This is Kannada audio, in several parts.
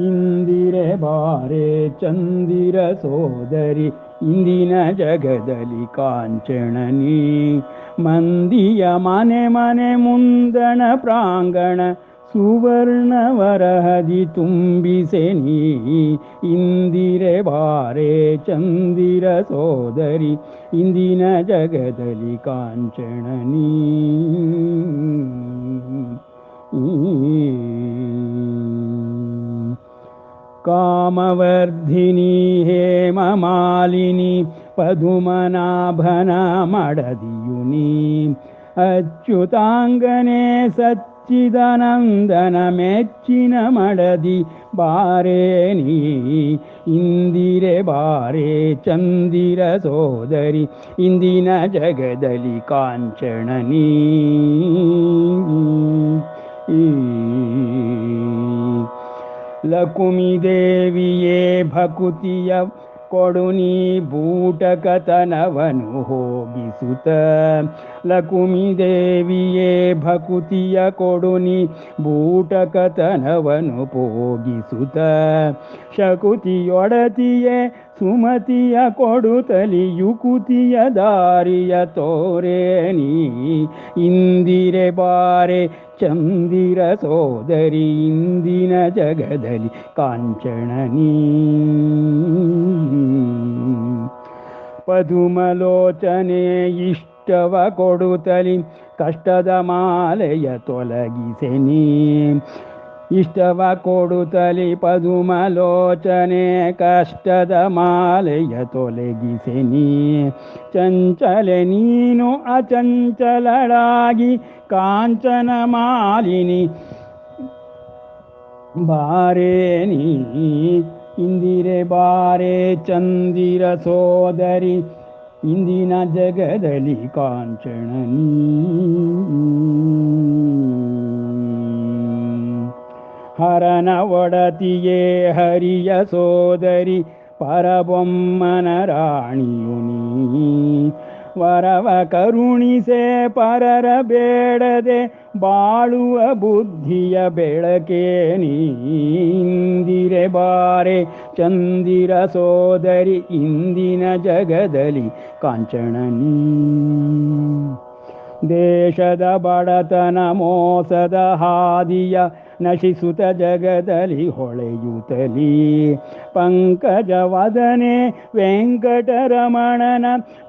ಇಂದಿರೆ ಬಾರೆ ಚಂದಿರ ಸೋದರಿ ಇಂದಿನ ಜಗದಲ್ಲಿ ಕಾಂಚಣನಿ ಮಂದಿಯ ಮನೆ ಮನೆ ಮುಂದಣ ಪ್ರಾಂಗಣ ಸುವರ್ಣ ವರಹದಿ ತುಂಬಿಸೆನಿ ಇಂದಿರೆ ಬಾರೆ ಚಂದಿರ ಸೋದರಿ ಇಂದಿನ ಜಗದಲ್ಲಿ ಕಾಂಚಣನಿ ಕಾಮವರ್ಧಿನಿ ಹೇಮಮಾಲಿನಿ ಪದುಮನಾಭನ ಮಡದಿಯುನಿ ಅಚ್ಯುತಾಂಗನೆ ಸಚ್ಚಿದಾನಂದನ ಮೆಚ್ಚಿನ ಮಡದಿ ಬಾರೇನಿ ಇಂದಿರೆ ಬಾರೆ ಚಂದಿರ ಸೋದರಿ ಇಂದಿನ ಜಗದಲ್ಲಿ ಕಾಂಚಣನಿ ಲಕುಮಿ ದೇವಿಯೇ ಭಕುತಿಯ ಕೊಡುನಿ ಬೂಟಕತನವನು ಹೋಗಿಸುತ್ತ ಲಕುಮಿ ದೇವಿಯೇ ಭಕುತಿಯ ಕೊಡುನಿ ಬೂಟಕತನವನು ಹೋಗಿಸುತ್ತ ಶಕುತಿಯೊಡತಿಯೇ ಸುಮತಿಯ ಕೊಡುತ್ತಲಿ ಯುಕುತಿಯ ದಾರಿಯ ತೋರೇನಿ ಇಂದಿರೆ ಬಾರೆ ಚಂದಿರ ಸೋದರಿ ಇಂದಿನ ಜಗದಲ್ಲಿ ಕಾಂಚಣನಿ ಪದುಮಲೋಚನೆ ಇಷ್ಟವ ಕೊಡುತ್ತಲಿ ಕಷ್ಟದ ಮಾಲೆಯ ತೊಲಗಿಸೆನಿ ಇಷ್ಟವ ಕೊಡುತ್ತಲಿ ಪದುಮಲೋಚನೆ ಕಷ್ಟದ ಮಾಲೆಯ ತೊಲಗಿಸೆನಿ ಚಂಚಲೆ ನೀನು ಅಚಂಚಲಳಾಗಿ ಕಾಂಚನ ಮಾಲಿನಿ ಬಾರೇನಿ ಇಂದಿರೆ ಬಾರೆ ಚಂದಿರ ಸೋದರಿ ಇಂದಿನ ಜಗದಲ್ಲಿ ಕಾಂಚಣನಿ ಹರನ ಒಡತಿಯೇ ಹರಿಯ ಸೋದರಿ ಪರಬೊಮ್ಮನ ರಾಣಿಯುನಿ ವರವ ಕರುಣಿಸೆ ಪರರ ಬೇಡದೆ ಬಾಳುವ ಬುದ್ಧಿಯ ಬೆಳಕೇನಿ ಇಂದಿರೆ ಬಾರೆ ಚಂದಿರ ಸೋದರಿ ಇಂದಿನ ಜಗದಲ್ಲಿ ಕಾಂಚಣನಿ ದೇಶದ ಬಡತನ ಮೋಸದ ಹಾದಿಯ ನಶಿಸುತ್ತ ಜಗದಲ್ಲಿ ಹೊಳೆಯುತ್ತಲಿ ಪಂಕಜವದನೆ ವೆಂಕಟರಮಣನ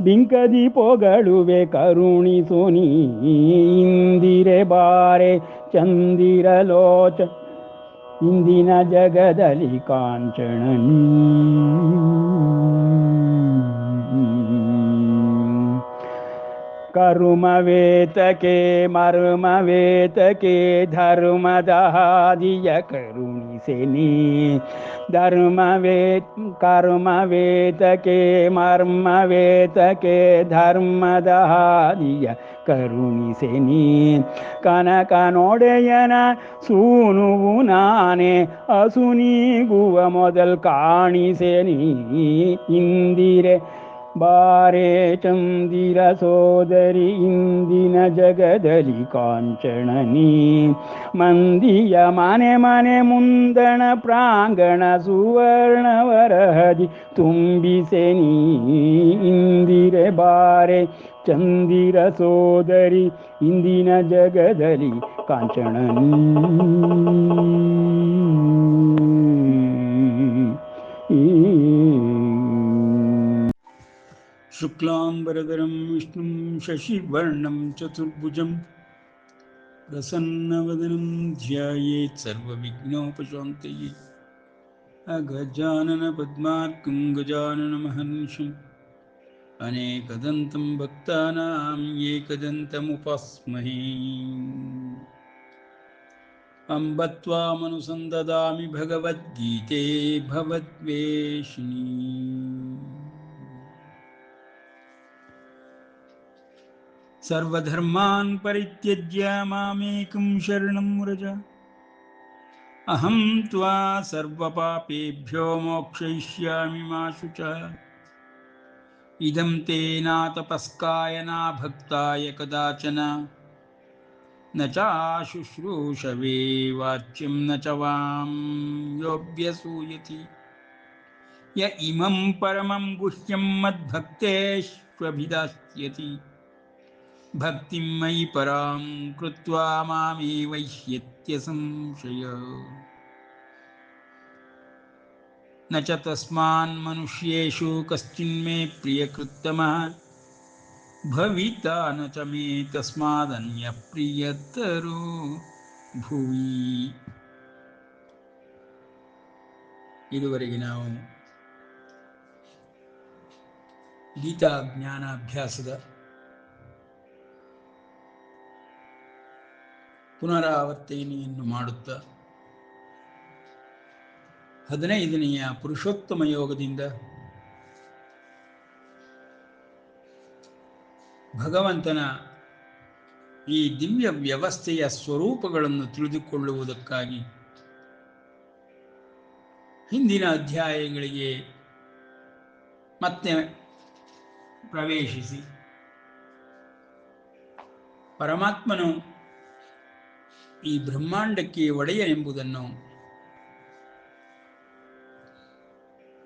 ಬಿಂಕದಿ ಪೊಗಳುವೆ ಕರುಣಿಸುನಿ ಇಂದಿರೆ ಬಾರೆ ಚಂದಿರ ಲೋಚ ಇಂದಿನ ಜಗದಲ್ಲಿ ಕಾಂಚಣನಿ ಕರುಮವೇತಕೆ ಮರ್ಮವೇತಕೆ ಧರ್ಮದ ಹಾದಿಯ ಕರುಣಿಸೆನಿ ಕರ್ಮವೇತಕೆ ಮರ್ಮವೇತಕೆ ಧರ್ಮದ ಹಾದಿಯ ಕರುಣಿಸೆನಿ ಕನಕನೊಡೆಯನ ಸೂನುವು ನಾನೇ ಅಸುನೀಗುವ ಮೊದಲ್ ಕಾಣಿಸೆನಿ ಇಂದಿರೆ ಬಾರೆ ಚಂದಿರ ಸೋದರಿ ಇಂದಿನ ಜಗದಲ್ಲಿ ಕಾಂಚಣನಿ ಮಂದಿಯ ಮನೆ ಮನೆ ಮುಂದಣ ಪ್ರಾಂಗಣ ಸುವರ್ಣ ವರಹದಿ ತುಂಬಿಸೆನಿ ಇಂದಿರೆ ಬಾರೆ ಚಂದಿರ ಸೋದರಿ ಇಂದಿನ ಜಗದಲ್ಲಿ ಕಾಂಚಣನಿ ಶುಕ್ಲಾಂಬರಧರಂ ವಿಷ್ಣುಂ ಶಶಿವರ್ಣಂ ಚತುರ್ಭುಜಂ ಪ್ರಸನ್ನವದನಂ ಧ್ಯಾಯೇತ್ ಸರ್ವವಿಘ್ನೋಪಶಾಂತಯೇ ಅಗಜಾನನ ಪದ್ಮಾರ್ಕಂ ಗಜಾನನ ಮಹರ್ನಿಶಂ ಅನೇಕದಂತಂ ಭಕ್ತಾನಾಂ ಏಕದಂತಮುಪಾಸ್ಮಹೇ ಅಂಬ ತ್ವಾಮನುಸಂದದಾಮಿ ಭಗವದ್ಗೀತೆ ಭವದ್ವೇಷಿಣೀ ಸರ್ವಧರ್ಮಾನ್ ಪರಿತ್ಯಜ್ಯ ಮಾಮೇಕಂ ಶರಣಂ ವ್ರಜ ಅಹಂ ತ್ವಾ ಸರ್ವಪಾಪೇಭ್ಯೋ ಮೋಕ್ಷಯಿಷ್ಯಾಮಿ ಮಾ ಶುಚಃ ಇದಂ ತೇ ನ ತಪಸ್ಕಾಯ ನ ಭಕ್ತಾಯ ಕದಾಚನ ನ ಚಾಶುಶ್ರೂಷವೇ ವಾಚ್ಯಂ ನ ಚ ವಾಂ ಯೋऽಭ್ಯಸೂಯತಿ ಯ ಇಮಂ ಪರಮಂ ಗುಹ್ಯಂ ಮದ್ಭಕ್ತೇಷ್ವಭಿದಾಸ್ಯತಿ ಭಕ್ತಿಂ ಮಯಿ ಪರಾಂ ಕೃತ್ವಾ ಮಾಮೇವೈಷ್ಯತ್ಯ ಸಂಶಯ ನ ಚ ತಸ್ಮಾನ್ ಮನುಷ್ಯೇಷು ಕಶ್ಚಿನ್ಮೇ ಪ್ರಿಯಕೃತ್ತಮಃ ಭವಿತಾ ನ ಚ ಮೇ ತಸ್ಮಾದನ್ಯಃ ಪ್ರಿಯತರೋ ಭುವಿ. ಇದುವರೆಗೆ ನಾವು ಗೀತಾ ಜ್ಞಾನಾಭ್ಯಾಸದ ಪುನರಾವರ್ತನೆಯನ್ನು ಮಾಡುತ್ತಾ 15ನೆಯ ಪುರುಷೋತ್ತಮ ಯೋಗದಿಂದ ಭಗವಂತನ ಈ ದಿವ್ಯ ವ್ಯವಸ್ಥೆಯ ಸ್ವರೂಪಗಳನ್ನು ತಿಳಿದುಕೊಳ್ಳುವುದಕ್ಕಾಗಿ ಹಿಂದಿನ ಅಧ್ಯಾಯಗಳಿಗೆ ಮತ್ತೆ ಪ್ರವೇಶಿಸಿ ಪರಮಾತ್ಮನು ಈ ಬ್ರಹ್ಮಾಂಡಕ್ಕೆ ಒಡೆಯನೆಂಬುದನ್ನು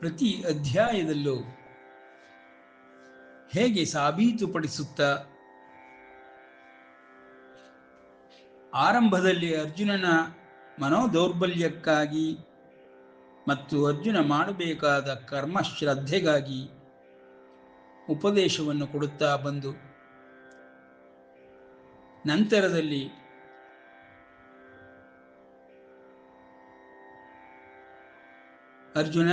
ಪ್ರತಿ ಅಧ್ಯಾಯದಲ್ಲೂ ಹೇಗೆ ಸಾಬೀತುಪಡಿಸುತ್ತಾ ಆರಂಭದಲ್ಲಿ ಅರ್ಜುನನ ಮನೋದೌರ್ಬಲ್ಯಕ್ಕಾಗಿ ಮತ್ತು ಅರ್ಜುನ ಮಾಡಬೇಕಾದ ಕರ್ಮ ಶ್ರದ್ಧೆಗಾಗಿ ಉಪದೇಶವನ್ನು ಕೊಡುತ್ತಾ ಬಂದು ನಂತರದಲ್ಲಿ ಅರ್ಜುನ,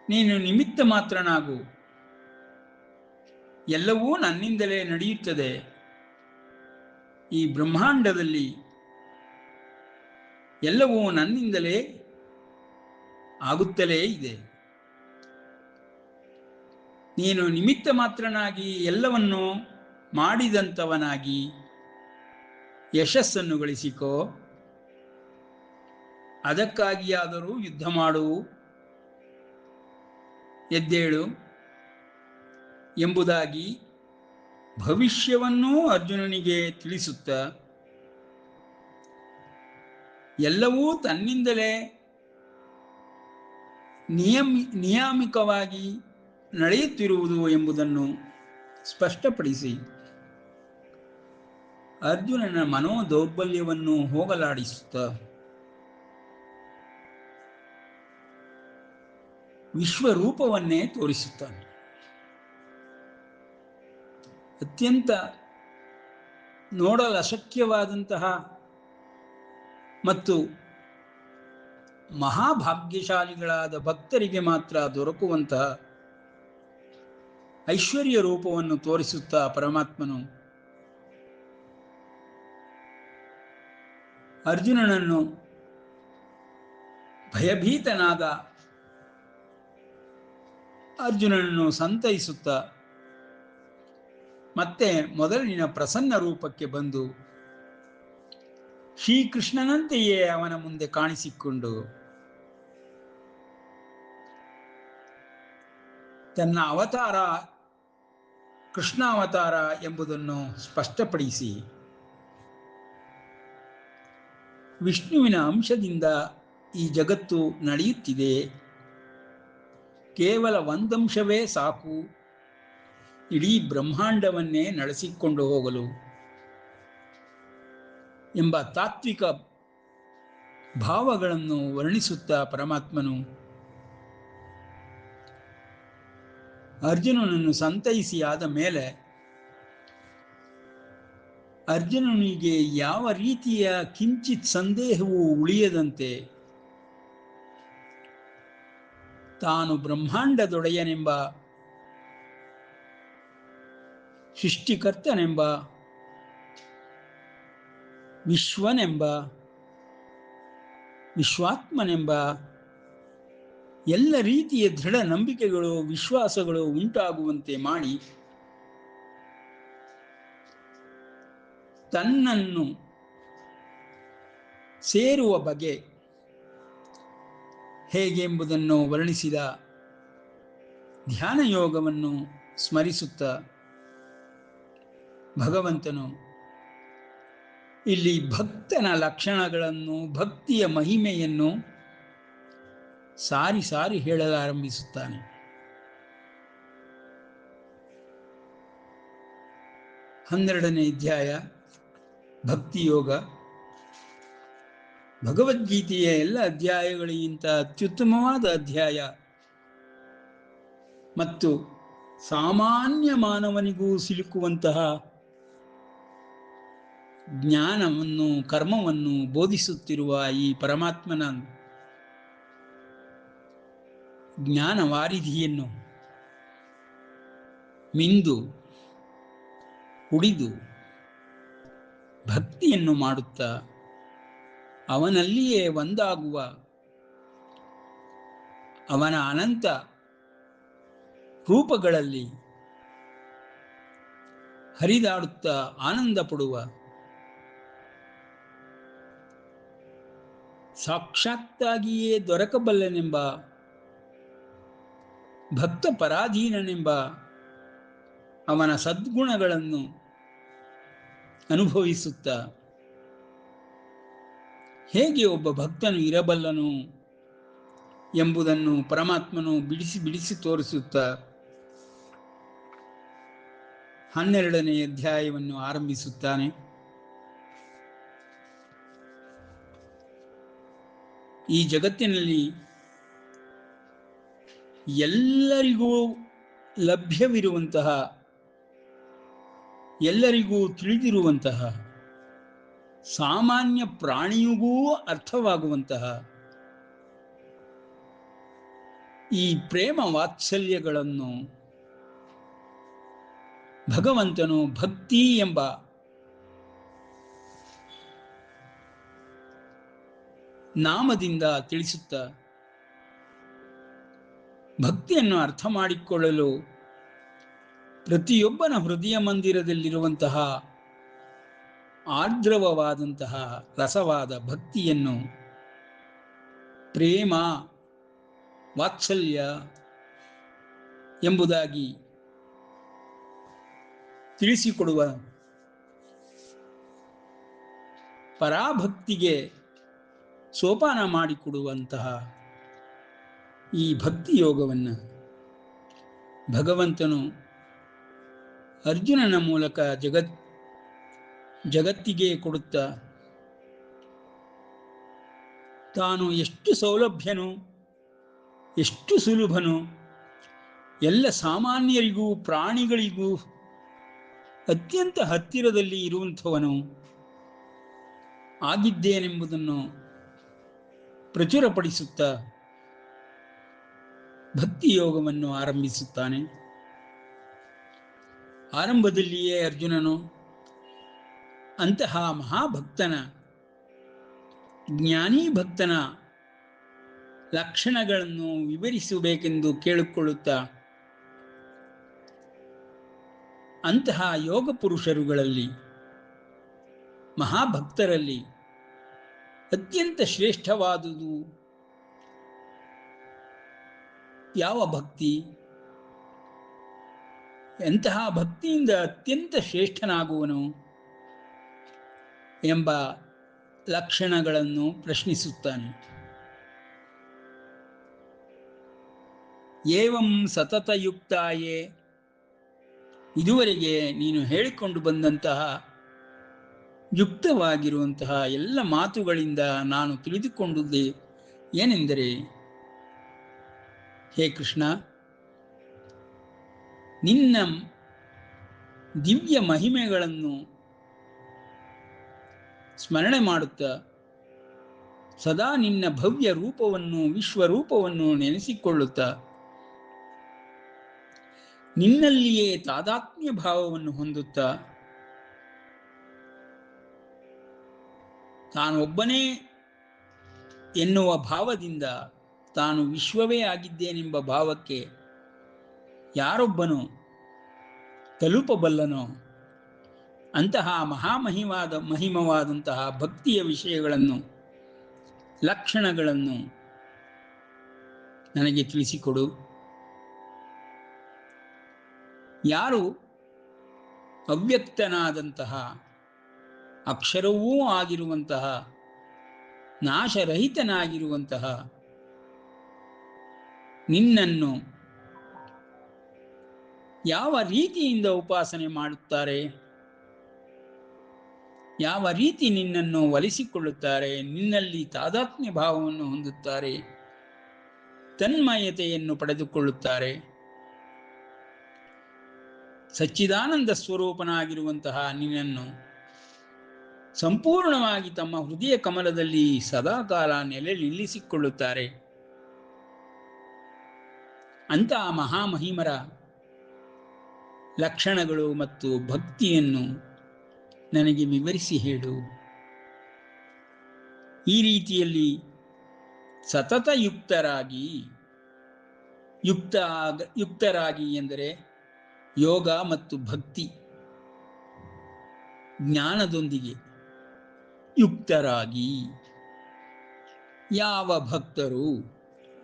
ನೀನು ನಿಮಿತ್ತ ಮಾತ್ರನಾಗು, ಎಲ್ಲವೂ ನನ್ನಿಂದಲೇ ನಡೆಯುತ್ತದೆ, ಈ ಬ್ರಹ್ಮಾಂಡದಲ್ಲಿ ಎಲ್ಲವೂ ನನ್ನಿಂದಲೇ ಆಗುತ್ತಲೇ ಇದೆ. ನೀನು ನಿಮಿತ್ತ ಮಾತ್ರನಾಗಿ ಎಲ್ಲವನ್ನು ಮಾಡಿದಂಥವನಾಗಿ ಯಶಸ್ಸನ್ನು ಗಳಿಸಿಕೋ, ಅದಕ್ಕಾಗಿಯಾದರೂ ಯುದ್ಧ ಮಾಡು, ಎದ್ದೇಳು ಎಂಬುದಾಗಿ ಭವಿಷ್ಯವನ್ನೂ ಅರ್ಜುನನಿಗೆ ತಿಳಿಸುತ್ತಾ ಎಲ್ಲವೂ ತನ್ನಿಂದಲೇ ನಿಯಾಮಿಕವಾಗಿ ನಡೆಯುತ್ತಿರುವುದು ಎಂಬುದನ್ನು ಸ್ಪಷ್ಟಪಡಿಸಿ ಅರ್ಜುನನ ಮನೋದೌರ್ಬಲ್ಯವನ್ನು ಹೋಗಲಾಡಿಸುತ್ತಾ ವಿಶ್ವರೂಪವನ್ನೇ ತೋರಿಸುತ್ತಾನೆ. ಅತ್ಯಂತ ನೋಡಲು ಅಶಕ್ಯವಾದಂತಹ ಮತ್ತು ಮಹಾಭಾಗ್ಯಶಾಲಿಗಳಾದ ಭಕ್ತರಿಗೆ ಮಾತ್ರ ದೊರಕುವಂತಹ ಐಶ್ವರ್ಯ ರೂಪವನ್ನು ತೋರಿಸುತ್ತಾ ಪರಮಾತ್ಮನು ಅರ್ಜುನನನ್ನು ಭಯಭೀತನಾದ ಅರ್ಜುನನನ್ನು ಸಂತೈಸುತ್ತಾ ಮತ್ತೆ ಮೊದಲಿನ ಪ್ರಸನ್ನ ರೂಪಕ್ಕೆ ಬಂದು ಶ್ರೀಕೃಷ್ಣನಂತೆಯೇ ಅವನ ಮುಂದೆ ಕಾಣಿಸಿಕೊಂಡು ತನ್ನ ಅವತಾರ ಕೃಷ್ಣಾವತಾರ ಎಂಬುದನ್ನು ಸ್ಪಷ್ಟಪಡಿಸಿ ವಿಷ್ಣುವಿನ ಅಂಶದಿಂದ ಈ ಜಗತ್ತು ನಡೆಯುತ್ತಿದೆ, ಕೇವಲ ಒಂದಂಶವೇ ಸಾಕು ಇಡೀ ಬ್ರಹ್ಮಾಂಡವನ್ನೇ ನಡೆಸಿಕೊಂಡು ಹೋಗಲು ಎಂಬ ತಾತ್ವಿಕ ಭಾವಗಳನ್ನು ವರ್ಣಿಸುತ್ತಾ ಪರಮಾತ್ಮನು ಅರ್ಜುನನನ್ನು ಸಂತೈಸಿ ಆದ ಮೇಲೆ ಅರ್ಜುನನಿಗೆ ಯಾವ ರೀತಿಯ ಕಿಂಚಿತ್ ಸಂದೇಹವೂ ಉಳಿಯದಂತೆ ತಾನು ಬ್ರಹ್ಮಾಂಡದೊಡೆಯನೆಂಬ, ಸೃಷ್ಟಿಕರ್ತನೆಂಬ, ವಿಶ್ವನೆಂಬ, ವಿಶ್ವಾತ್ಮನೆಂಬ ಎಲ್ಲ ರೀತಿಯ ದೃಢ ನಂಬಿಕೆಗಳು ವಿಶ್ವಾಸಗಳು ಉಂಟಾಗುವಂತೆ ಮಾಡಿ ತನ್ನನ್ನು ಸೇರುವ ಬಗೆ ಹೇಗೆಂಬುದನ್ನು ವರ್ಣಿಸಿದ ಧ್ಯಾನ ಯೋಗವನ್ನು ಸ್ಮರಿಸುತ್ತಾ ಭಗವಂತನು ಇಲ್ಲಿ ಭಕ್ತನ ಲಕ್ಷಣಗಳನ್ನು, ಭಕ್ತಿಯ ಮಹಿಮೆಯನ್ನು ಸಾರಿ ಸಾರಿ ಹೇಳಲಾರಂಭಿಸುತ್ತಾನೆ. ಹನ್ನೆರಡನೇ ಅಧ್ಯಾಯ ಭಕ್ತಿಯೋಗ. ಭಗವದ್ಗೀತೆಯ ಎಲ್ಲ ಅಧ್ಯಾಯಗಳಿಗಿಂತ ಅತ್ಯುತ್ತಮವಾದ ಅಧ್ಯಾಯ ಮತ್ತು ಸಾಮಾನ್ಯ ಮಾನವನಿಗೂ ಸಿಲುಕುವಂತಹ ಜ್ಞಾನವನ್ನು, ಕರ್ಮವನ್ನು ಬೋಧಿಸುತ್ತಿರುವ ಈ ಪರಮಾತ್ಮನ ಜ್ಞಾನ ವಾರಿಧಿಯನ್ನು ಮಿಂದು ಕುಡಿದು ಭಕ್ತಿಯನ್ನು ಮಾಡುತ್ತಾ ಅವನಲ್ಲಿಯೇ ಒಂದಾಗುವ ಅವನ ಅನಂತ ರೂಪಗಳಲ್ಲಿ ಹರಿದಾಡುತ್ತಾ ಆನಂದ ಪಡುವ ಸಾಕ್ಷಾತ್ತಾಗಿಯೇ ದೊರಕಬಲ್ಲನೆಂಬ ಭಕ್ತ ಪರಾಧೀನನೆಂಬ ಅವನ ಸದ್ಗುಣಗಳನ್ನು ಅನುಭವಿಸುತ್ತಾ ಹೇಗೆ ಒಬ್ಬ ಭಕ್ತನು ಇರಬಲ್ಲನು ಎಂಬುದನ್ನು ಪರಮಾತ್ಮನು ಬಿಡಿಸಿ ಬಿಡಿಸಿ ತೋರಿಸುತ್ತಾ 12ನೇ ಅಧ್ಯಾಯವನ್ನು ಆರಂಭಿಸುತ್ತಾನೆ. ಈ ಜಗತ್ತಿನಲ್ಲಿ ಎಲ್ಲರಿಗೂ ಲಭ್ಯವಿರುವಂತಹ, ಎಲ್ಲರಿಗೂ ತಿಳಿದಿರುವಂತಹ, ಸಾಮಾನ್ಯ ಪ್ರಾಣಿಯಿಗೂ ಅರ್ಥವಾಗುವಂತಹ ಈ ಪ್ರೇಮ ವಾತ್ಸಲ್ಯಗಳನ್ನು ಭಗವಂತನು ಭಕ್ತಿ ಎಂಬ ನಾಮದಿಂದ ತಿಳಿಸುತ್ತಾ ಭಕ್ತಿಯನ್ನು ಅರ್ಥ ಮಾಡಿಕೊಳ್ಳಲು ಪ್ರತಿಯೊಬ್ಬನ ಹೃದಯ ಮಂದಿರದಲ್ಲಿರುವಂತಹ ಆರ್ದ್ರವವಾದಂತಹ ರಸವಾದ ಭಕ್ತಿಯನ್ನು ಪ್ರೇಮ ವಾತ್ಸಲ್ಯ ಎಂಬುದಾಗಿ ತಿಳಿಸಿಕೊಡುವ ಪರಾಭಕ್ತಿಗೆ ಸೋಪಾನ ಮಾಡಿಕೊಡುವಂತಹ ಈ ಭಕ್ತಿ ಯೋಗವನ್ನು ಭಗವಂತನು ಅರ್ಜುನನ ಮೂಲಕ ಜಗತ್ತಿಗೆ ಕೊಡುತ್ತಾ ತಾನು ಎಷ್ಟು ಸೌಲಭ್ಯನು, ಎಷ್ಟು ಸುಲಭನು, ಎಲ್ಲ ಸಾಮಾನ್ಯರಿಗೂ ಪ್ರಾಣಿಗಳಿಗೂ ಅತ್ಯಂತ ಹತ್ತಿರದಲ್ಲಿ ಇರುವಂಥವನು ಆಗಿದ್ದೇನೆಂಬುದನ್ನು ಪ್ರಚುರಪಡಿಸುತ್ತಾ ಭಕ್ತಿ ಯೋಗವನ್ನು ಆರಂಭಿಸುತ್ತಾನೆ. ಆರಂಭದಲ್ಲಿಯೇ ಅರ್ಜುನನು ಅಂತಹ ಮಹಾಭಕ್ತನ, ಜ್ಞಾನಿ ಭಕ್ತನ ಲಕ್ಷಣಗಳನ್ನು ವಿವರಿಸಬೇಕೆಂದು ಕೇಳಿಕೊಳ್ಳುತ್ತಾ ಅಂತಹ ಯೋಗ ಪುರುಷರುಗಳಲ್ಲಿ, ಮಹಾಭಕ್ತರಲ್ಲಿ ಅತ್ಯಂತ ಶ್ರೇಷ್ಠವಾದುದು ಯಾವ ಭಕ್ತಿ, ಎಂತಹ ಭಕ್ತಿಯಿಂದ ಅತ್ಯಂತ ಶ್ರೇಷ್ಠನಾಗುವನು ಎಂಬ ಲಕ್ಷಣಗಳನ್ನು ಪ್ರಶ್ನಿಸುತ್ತಾನೆ. ಏವಂ ಸತತಯುಕ್ತಾಯೇ, ಇದುವರೆಗೆ ನೀನು ಹೇಳಿಕೊಂಡು ಬಂದಂತಹ ಯುಕ್ತವಾಗಿರುವಂತಹ ಎಲ್ಲ ಮಾತುಗಳಿಂದ ನಾನು ತಿಳಿದುಕೊಂಡುದೇ ಏನೆಂದರೆ, ಹೇ ಕೃಷ್ಣ, ನಿನ್ನ ದಿವ್ಯ ಮಹಿಮೆಗಳನ್ನು ಸ್ಮರಣೆ ಮಾಡುತ್ತಾ ಸದಾ ನಿನ್ನ ಭವ್ಯ ರೂಪವನ್ನು, ವಿಶ್ವರೂಪವನ್ನು ನೆನೆಸಿಕೊಳ್ಳುತ್ತಾ ನಿನ್ನಲ್ಲಿಯೇ ತಾದಾತ್ಮ್ಯ ಭಾವವನ್ನು ಹೊಂದುತ್ತಾ ತಾನೊಬ್ಬನೇ ಎನ್ನುವ ಭಾವದಿಂದ ತಾನು ವಿಶ್ವವೇ ಆಗಿದ್ದೇನೆಂಬ ಭಾವಕ್ಕೆ ಯಾರೊಬ್ಬನು ತಲುಪಬಲ್ಲನೋ ಅಂತಹ ಮಹಿಮವಾದಂತಹ ಭಕ್ತಿಯ ವಿಷಯಗಳನ್ನು, ಲಕ್ಷಣಗಳನ್ನು ನನಗೆ ತಿಳಿಸಿಕೊಡು. ಯಾರು ಅವ್ಯಕ್ತನಾದಂತಹ ಅಕ್ಷರವೂ ಆಗಿರುವಂತಹ, ನಾಶರಹಿತನಾಗಿರುವಂತಹ ನಿನ್ನನ್ನು ಯಾವ ರೀತಿಯಿಂದ ಉಪಾಸನೆ ಮಾಡುತ್ತಾರೆ, ಯಾವ ರೀತಿ ನಿನ್ನನ್ನು ಒಲಿಸಿಕೊಳ್ಳುತ್ತಾರೆ, ನಿನ್ನಲ್ಲಿ ತಾದಾತ್ಮ್ಯ ಭಾವವನ್ನು ಹೊಂದುತ್ತಾರೆ, ತನ್ಮಯತೆಯನ್ನು ಪಡೆದುಕೊಳ್ಳುತ್ತಾರೆ, ಸಚ್ಚಿದಾನಂದ ಸ್ವರೂಪನಾಗಿರುವಂತಹ ನಿನ್ನನ್ನು ಸಂಪೂರ್ಣವಾಗಿ ತಮ್ಮ ಹೃದಯ ಕಮಲದಲ್ಲಿ ಸದಾಕಾಲ ನೆಲೆ ನಿಲ್ಲಿಸಿಕೊಳ್ಳುತ್ತಾರೆ. ಅಂತಹ ಮಹಾಮಹಿಮರ ಲಕ್ಷಣಗಳು ಮತ್ತು ಭಕ್ತಿಯನ್ನು ನನಗೆ ವಿವರಿಸಿ ಹೇಳು. ಈ ರೀತಿಯಲ್ಲಿ ಸತತ ಯುಕ್ತರಾಗಿ ಎಂದರೆ ಯೋಗ ಮತ್ತು ಭಕ್ತಿ ಜ್ಞಾನದೊಂದಿಗೆ ಯುಕ್ತರಾಗಿ ಯಾವ ಭಕ್ತರು,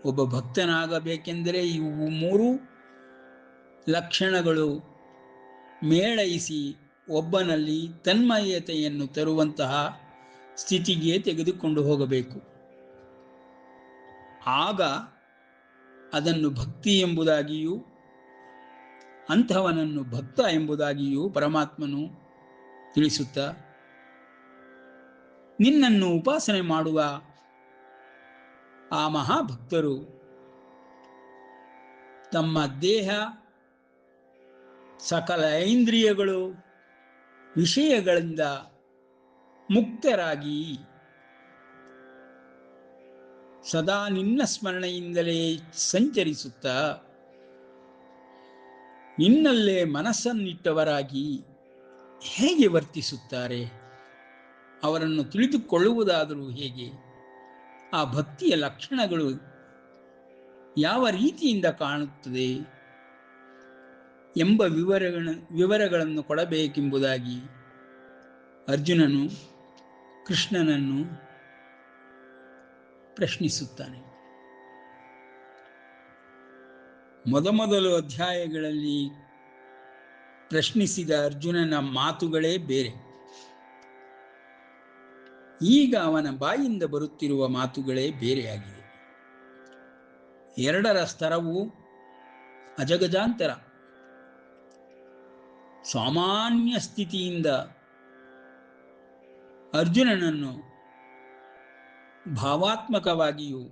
ಒಬ್ಬ ಭಕ್ತನಾಗಬೇಕೆಂದರೆ ಇವು ಮೂರು ಲಕ್ಷಣಗಳು ಮೇಳೈಸಿ ಒಬ್ಬನಲ್ಲಿ ತನ್ಮಯತೆಯನ್ನು ತರುವಂತಹ ಸ್ಥಿತಿಗೆ ತೆಗೆದುಕೊಂಡು ಹೋಗಬೇಕು. ಆಗ ಅದನ್ನು ಭಕ್ತಿ ಎಂಬುದಾಗಿಯೂ ಅಂಥವನನ್ನು ಭಕ್ತ ಎಂಬುದಾಗಿಯೂ ಪರಮಾತ್ಮನು ತಿಳಿಸುತ್ತಾ, ನಿನ್ನನ್ನು ಉಪಾಸನೆ ಮಾಡುವ ಆ ಮಹಾಭಕ್ತರು ತಮ್ಮ ದೇಹ, ಸಕಲ ಇಂದ್ರಿಯಗಳು, ವಿಷಯಗಳಿಂದ ಮುಕ್ತರಾಗಿ ಸದಾ ನಿನ್ನ ಸ್ಮರಣೆಯಿಂದಲೇ ಸಂಚರಿಸುತ್ತಾ ನಿನ್ನಲ್ಲೇ ಮನಸ್ಸನ್ನಿಟ್ಟವರಾಗಿ ಹೇಗೆ ವರ್ತಿಸುತ್ತಾರೆ, ಅವರನ್ನು ತಿಳಿದುಕೊಳ್ಳುವುದಾದರೂ ಹೇಗೆ, ಆ ಭಕ್ತಿಯ ಲಕ್ಷಣಗಳು ಯಾವ ರೀತಿಯಿಂದ ಕಾಣುತ್ತದೆ ಎಂಬ ವಿವರಗಳನ್ನು ಕೊಡಬೇಕೆಂಬುದಾಗಿ ಅರ್ಜುನನು ಕೃಷ್ಣನನ್ನು ಪ್ರಶ್ನಿಸುತ್ತಾನೆ. ಮೊದಮೊದಲು ಅಧ್ಯಾಯಗಳಲ್ಲಿ ಪ್ರಶ್ನಿಸಿದ ಅರ್ಜುನನ ಮಾತುಗಳೇ ಬೇರೆ. ಈಗ ಅವನ ಬಾಯಿಂದ ಬರುತ್ತಿರುವ ಮಾತುಗಳೇ ಬೇರೆಯಾಗಿದೆ. ಎರಡರ ಸ್ತರವು ಅಜಗಜಾಂತರ. ಸಾಮಾನ್ಯ ಸ್ಥಿತಿಯಿಂದ ಅರ್ಜುನನನ್ನು ಭಾವಾತ್ಮಕವಾಗಿಯೂ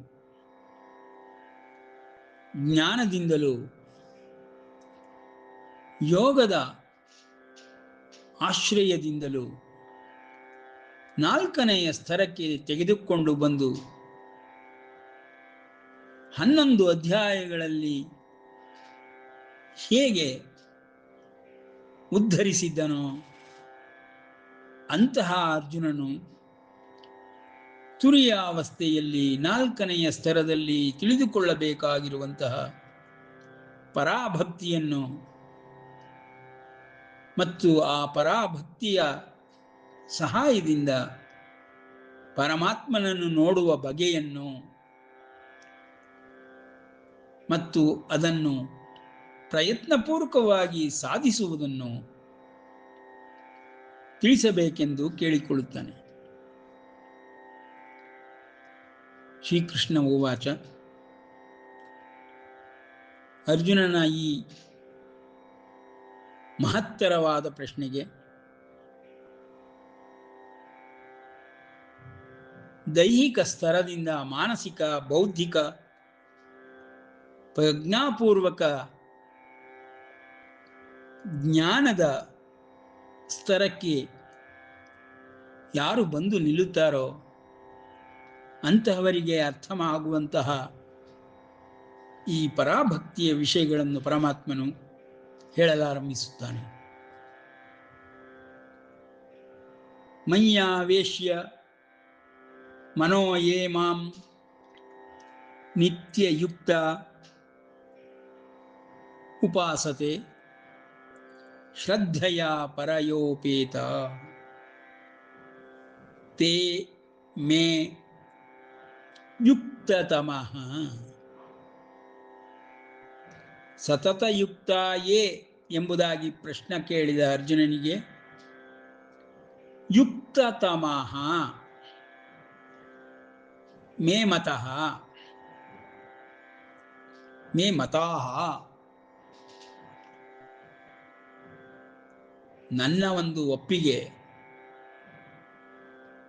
ಜ್ಞಾನದಿಂದಲೂ ಯೋಗದ ಆಶ್ರಯದಿಂದಲೂ ನಾಲ್ಕನೆಯ ಸ್ತರಕ್ಕೆ ತೆಗೆದುಕೊಂಡು ಬಂದು 11 ಅಧ್ಯಾಯಗಳಲ್ಲಿ ಹೇಗೆ ಉದ್ಧರಿಸಿದ್ದನೋ ಅಂತಹ ಅರ್ಜುನನು ತುರಿಯ ಅವಸ್ಥೆಯಲ್ಲಿ 4ನೆಯ ಸ್ತರದಲ್ಲಿ ತಿಳಿದುಕೊಳ್ಳಬೇಕಾಗಿರುವಂತಹ ಪರಾಭಕ್ತಿಯನ್ನು ಮತ್ತು ಆ ಪರಾಭಕ್ತಿಯ ಸಹಾಯದಿಂದ ಪರಮಾತ್ಮನನ್ನು ನೋಡುವ ಬಗೆಯನ್ನು ಮತ್ತು ಅದನ್ನು ಪ್ರಯತ್ನಪೂರ್ವಕವಾಗಿ ಸಾಧಿಸುವುದನ್ನು ತಿಳಿಸಬೇಕೆಂದು ಕೇಳಿಕೊಳ್ಳುತ್ತಾನೆ. ಶ್ರೀಕೃಷ್ಣ ಉವಾಚ. ಅರ್ಜುನನ ಈ ಮಹತ್ತರವಾದ ಪ್ರಶ್ನೆಗೆ ದೈಹಿಕ ಸ್ತರದಿಂದ ಮಾನಸಿಕ, ಬೌದ್ಧಿಕ, ಪ್ರಜ್ಞಾಪೂರ್ವಕ ಜ್ಞಾನದ ಸ್ತರಕ್ಕೆ ಯಾರು ಬಂದು ನಿಲ್ಲುತ್ತಾರೋ ಅಂತಹವರಿಗೆ ಅರ್ಥವಾಗುವಂತಹ ಈ ಪರಾಭಕ್ತಿಯ ವಿಷಯಗಳನ್ನು ಪರಮಾತ್ಮನು ಹೇಳಲಾರಂಭಿಸುತ್ತಾನೆ. ಮಯ್ಯಾವೇಶ್ಯ ಮನೋ ಯೇ ಮಾಂ ನಿತ್ಯಯುಕ್ತ ಉಪಾಸತೆ ಶ್ರದ್ಧೆಯ ಪರಯೋಪೇತ ತೇ ಮೇ ಯುಕ್ತತಮಃ. ಸತತಯುಕ್ತ ಯೇ ಎಂಬುದಾಗಿ ಪ್ರಶ್ನೆ ಕೇಳಿದ ಅರ್ಜುನನಿಗೆ ಯುಕ್ತತಮಃ ಮೇ ಮತಃ ಮೇ ಮತಾಃ, ನನ್ನ ಒಂದು ಒಪ್ಪಿಗೆ,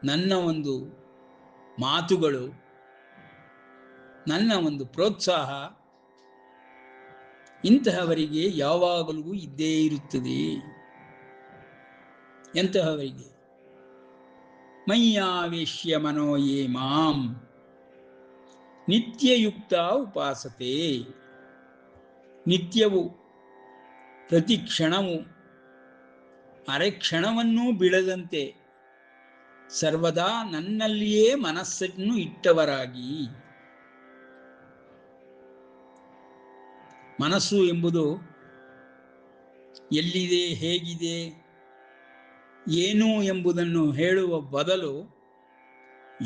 ನನ್ನ ಒಂದು ಮಾತುಗಳು, ನನ್ನ ಒಂದು ಪ್ರೋತ್ಸಾಹ ಇಂತಹವರಿಗೆ ಯಾವಾಗಲೂ ಇದ್ದೇ ಇರುತ್ತದೆ. ಎಂತಹವರಿಗೆ? ಮಯ್ಯಾವೇಶ್ಯ ಮನೋ ಯೇ ಮಾಂ ನಿತ್ಯಯುಕ್ತ ಉಪಾಸತೆ. ನಿತ್ಯವೂ ಪ್ರತಿ ಕ್ಷಣವೂ ಅರೆ ಕ್ಷಣವನ್ನೂ ಬಿಡದಂತೆ ಸರ್ವದಾ ನನ್ನಲ್ಲಿಯೇ ಮನಸ್ಸನ್ನು ಇಟ್ಟವರಾಗಿ. ಮನಸ್ಸು ಎಂಬುದು ಎಲ್ಲಿದೆ, ಹೇಗಿದೆ, ಏನು ಎಂಬುದನ್ನು ಹೇಳುವ ಬದಲು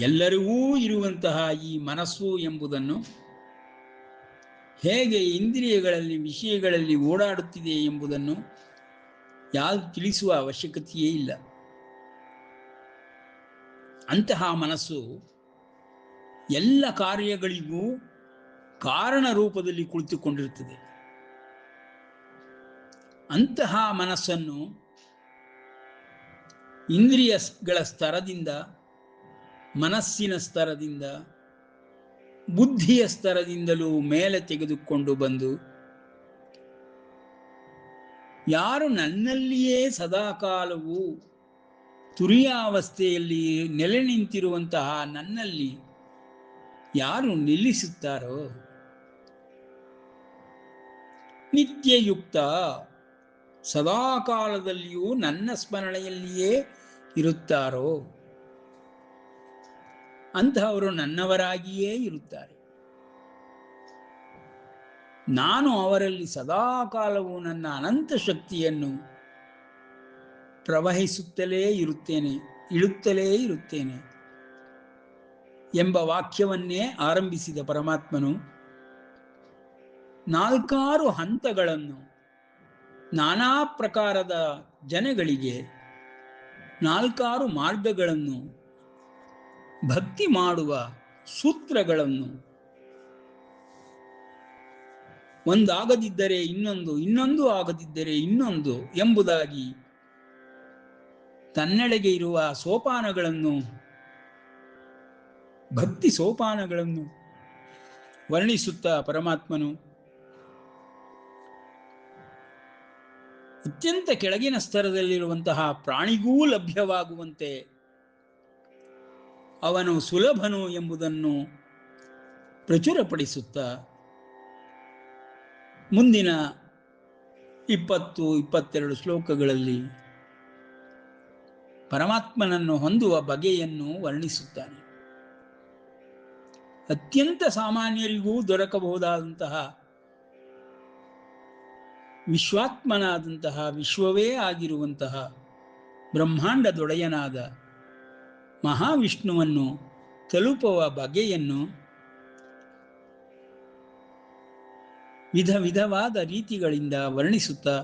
ಎಲ್ಲರಿಗೂ ಇರುವಂತಹ ಈ ಮನಸ್ಸು ಎಂಬುದನ್ನು ಹೇಗೆ ಇಂದ್ರಿಯಗಳಲ್ಲಿ ವಿಷಯಗಳಲ್ಲಿ ಓಡಾಡುತ್ತಿದೆ ಎಂಬುದನ್ನು ಯಾರು ತಿಳಿಸುವ ಅವಶ್ಯಕತೆಯೇ ಇಲ್ಲ. ಅಂತಹ ಮನಸ್ಸು ಎಲ್ಲ ಕಾರ್ಯಗಳಿಗೂ ಕಾರಣ ರೂಪದಲ್ಲಿ ಕುಳಿತುಕೊಂಡಿರುತ್ತದೆ. ಅಂತಹ ಮನಸ್ಸನ್ನು ಇಂದ್ರಿಯಗಳ ಸ್ತರದಿಂದ, ಮನಸ್ಸಿನ ಸ್ತರದಿಂದ, ಬುದ್ಧಿಯ ಸ್ತರದಿಂದಲೂ ಮೇಲೆ ತೆಗೆದುಕೊಂಡು ಬಂದು ಯಾರು ನನ್ನಲ್ಲಿಯೇ ಸದಾಕಾಲವೂ ತುರಿಯಾವಸ್ಥೆಯಲ್ಲಿ ನೆಲೆ ನಿಂತಿರುವಂತಹ ನನ್ನಲ್ಲಿ ಯಾರು ನಿಲ್ಲಿಸುತ್ತಾರೋ, ನಿತ್ಯಯುಕ್ತ ಸದಾಕಾಲದಲ್ಲಿಯೂ ನನ್ನ ಸ್ಮರಣೆಯಲ್ಲಿಯೇ ಇರುತ್ತಾರೋ ಅಂತಹವರು ನನ್ನವರಾಗಿಯೇ ಇರುತ್ತಾರೆ. ನಾನು ಅವರಲ್ಲಿ ಸದಾಕಾಲವೂ ನನ್ನ ಅನಂತ ಶಕ್ತಿಯನ್ನು ಪ್ರವಹಿಸುತ್ತಲೇ ಇರುತ್ತೇನೆ, ಇಳುತ್ತಲೇ ಇರುತ್ತೇನೆ ಎಂಬ ವಾಕ್ಯವನ್ನೇ ಆರಂಭಿಸಿದ ಪರಮಾತ್ಮನು 4 ಹಂತಗಳನ್ನು ನಾನಾ ಪ್ರಕಾರದ ಜನಗಳಿಗೆ 4 ಮಾರ್ಗಗಳನ್ನು, ಭಕ್ತಿ ಮಾಡುವ ಸೂತ್ರಗಳನ್ನು, ಒಂದಾಗದಿದ್ದರೆ ಇನ್ನೊಂದು, ಇನ್ನೊಂದು ಆಗದಿದ್ದರೆ ಇನ್ನೊಂದು ಎಂಬುದಾಗಿ ತನ್ನೆಡೆಗೆ ಇರುವ ಸೋಪಾನಗಳನ್ನು, ಭಕ್ತಿ ಸೋಪಾನಗಳನ್ನು ವರ್ಣಿಸುತ್ತಾ ಪರಮಾತ್ಮನು ಅತ್ಯಂತ ಕೆಳಗಿನ ಸ್ತರದಲ್ಲಿರುವಂತಹ ಪ್ರಾಣಿಗೂ ಲಭ್ಯವಾಗುವಂತೆ ಅವನು ಸುಲಭನು ಎಂಬುದನ್ನು ಪ್ರಚುರಪಡಿಸುತ್ತಾ ಮುಂದಿನ 20-22 ಶ್ಲೋಕಗಳಲ್ಲಿ ಪರಮಾತ್ಮನನ್ನು ಹೊಂದುವ ಬಗೆಯನ್ನು ವರ್ಣಿಸುತ್ತಾನೆ. ಅತ್ಯಂತ ಸಾಮಾನ್ಯರಿಗೂ ದೊರಕಬಹುದಾದಂತಹ ವಿಶ್ವಾತ್ಮನಾದಂತಹ, ವಿಶ್ವವೇ ಆಗಿರುವಂತಹ ಬ್ರಹ್ಮಾಂಡದೊಡೆಯನಾದ ಮಹಾವಿಷ್ಣುವನ್ನು ತಲುಪುವ ಬಗೆಯನ್ನು ವಿಧ ವಿಧವಾದ ರೀತಿಗಳಿಂದ ವರ್ಣಿಸುತ್ತಾ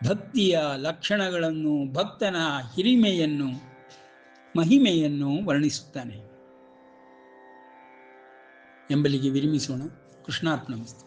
ಭಕ್ತಿಯ ಲಕ್ಷಣಗಳನ್ನು, ಭಕ್ತನ ಹಿರಿಮೆಯನ್ನು, ಮಹಿಮೆಯನ್ನು ವರ್ಣಿಸುತ್ತಾನೆ ಎಂಬಲ್ಲಿಗೆ ವಿರಮಿಸೋಣ. ಕೃಷ್ಣಾರ್ಪಣಮಸ್ತು.